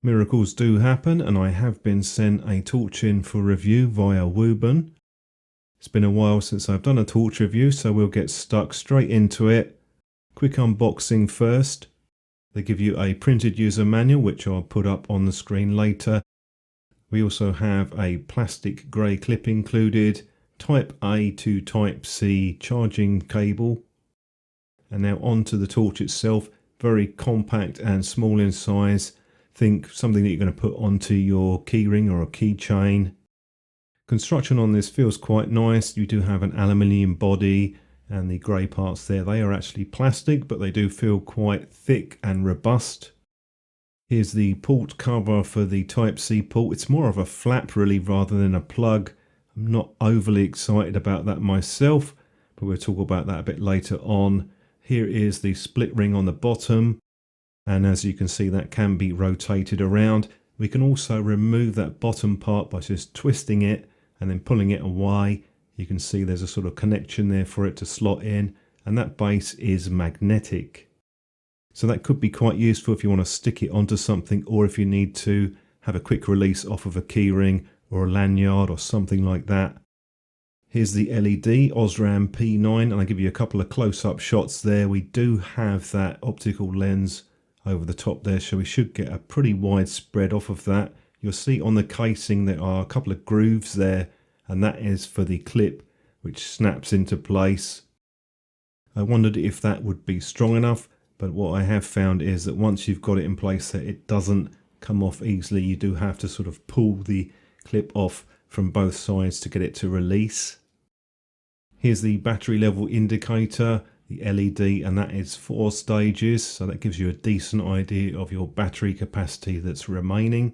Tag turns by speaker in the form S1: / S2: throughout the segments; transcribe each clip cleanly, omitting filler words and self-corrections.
S1: Miracles do happen, and I have been sent a torch in for review via Wuben. It's been a while since I've done a torch review, so we'll get stuck straight into it. Quick unboxing first. They give you a printed user manual, which I'll put up on the screen later. We also have a plastic grey clip included, Type A to Type C charging cable. And now onto the torch itself, very compact and small in size. Think something that you're going to put onto your keyring or a keychain. Construction on this feels quite nice. You do have an aluminium body and the grey parts there. They are actually plastic, but they do feel quite thick and robust. Here's the port cover for the Type C port. It's more of a flap really rather than a plug. I'm not overly excited about that myself, but we'll talk about that a bit later on. Here is the split ring on the bottom. And as you can see, that can be rotated around. We can also remove that bottom part by just twisting it and then pulling it away. You can see there's a sort of connection there for it to slot in, and that base is magnetic. So that could be quite useful if you want to stick it onto something, or if you need to have a quick release off of a keyring or a lanyard or something like that. Here's the LED Osram P9, and I'll give you a couple of close-up shots there. We do have that optical lens over the top there, so we should get a pretty wide spread off of that. You'll see on the casing there are a couple of grooves there, and that is for the clip which snaps into place. I wondered if that would be strong enough, but what I have found is that once you've got it in place there, it doesn't come off easily. You do have to sort of pull the clip off from both sides to get it to release. Here's the battery level indicator, the LED, and that is 4 stages, so that gives you a decent idea of your battery capacity that's remaining.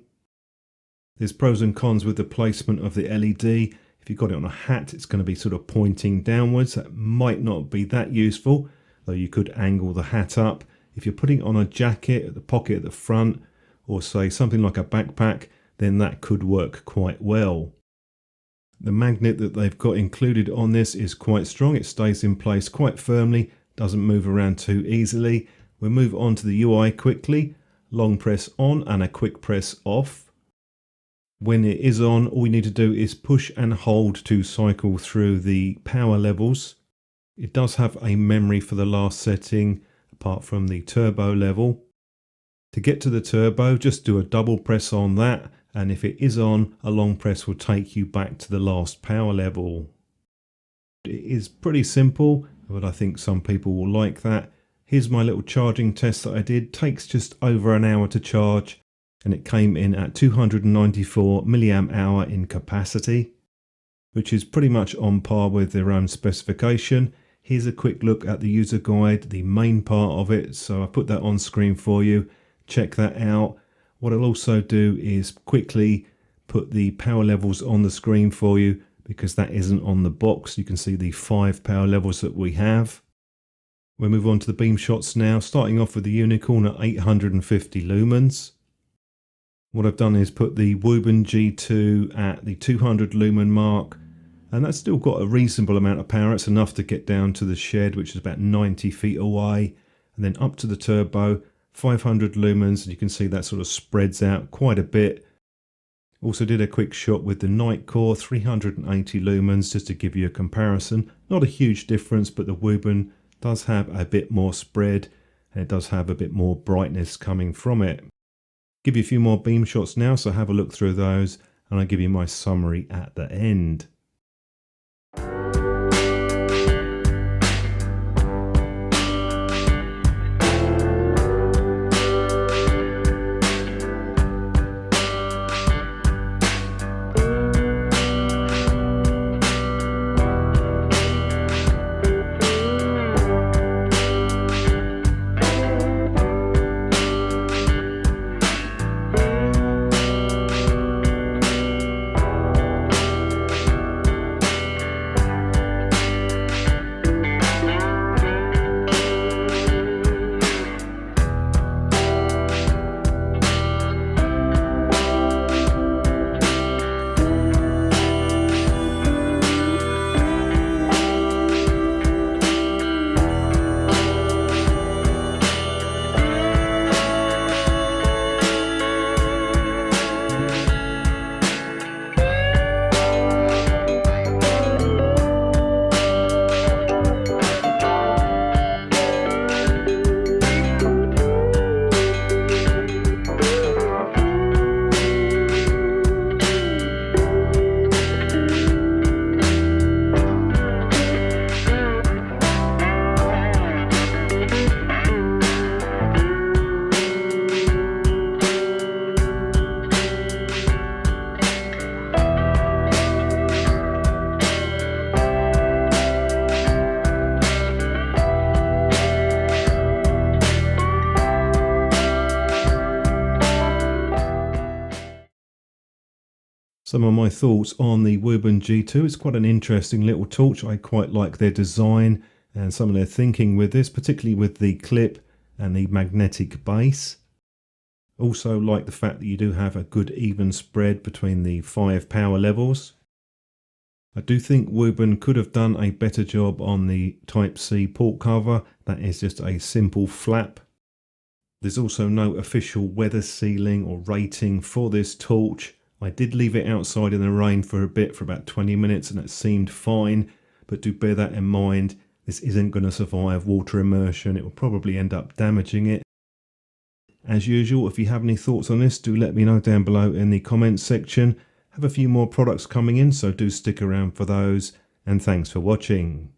S1: There's pros and cons with the placement of the LED. If you've got it on a hat, it's going to be sort of pointing downwards. That might not be that useful, though you could angle the hat up. If you're putting it on a jacket at the pocket at the front, or say something like a backpack, then that could work quite well. The magnet that they've got included on this is quite strong. It stays in place quite firmly, doesn't move around too easily. We'll move on to the UI quickly. Long press on and a quick press off. When it is on, all we need to do is push and hold to cycle through the power levels. It does have a memory for the last setting, apart from the turbo level. To get to the turbo, just do a double press on that, and if it is on, a long press will take you back to the last power level. It is pretty simple, but I think some people will like that. Here's my little charging test that I did. Takes just over an hour to charge, and it came in at 294 milliamp hour in capacity, which is pretty much on par with their own specification. Here's a quick look at the user guide, the main part of it, so I put that on screen for you. Check that out. What I'll also do is quickly put the power levels on the screen for you, because that isn't on the box. You can see the 5 power levels that we have. We'll move on to the beam shots now, starting off with the Unicorn at 850 lumens. What I've done is put the Wuben G2 at the 200 lumen mark, and that's still got a reasonable amount of power. It's enough to get down to the shed, which is about 90 feet away, and then up to the turbo, 500 lumens, and you can see that sort of spreads out quite a bit. Also did a quick shot with the Night Core, 380 lumens, just to give you a comparison. Not a huge difference, but the Wuben does have a bit more spread, and it does have a bit more brightness coming from it. Give you a few more beam shots now, so have a look through those, and I'll give you my summary at the end. Some of my thoughts on the Wuben G2. It's quite an interesting little torch. I quite like their design and some of their thinking with this, particularly with the clip and the magnetic base. Also like the fact that you do have a good even spread between the 5 power levels. I do think Wuben could have done a better job on the Type-C port cover. That is just a simple flap. There's also no official weather sealing or rating for this torch. I did leave it outside in the rain for a bit, for about 20 minutes, and it seemed fine, but do bear that in mind. This isn't going to survive water immersion. It will probably end up damaging it. As usual, if you have any thoughts on this, do let me know down below in the comments section. Have a few more products coming in, so do stick around for those, and thanks for watching.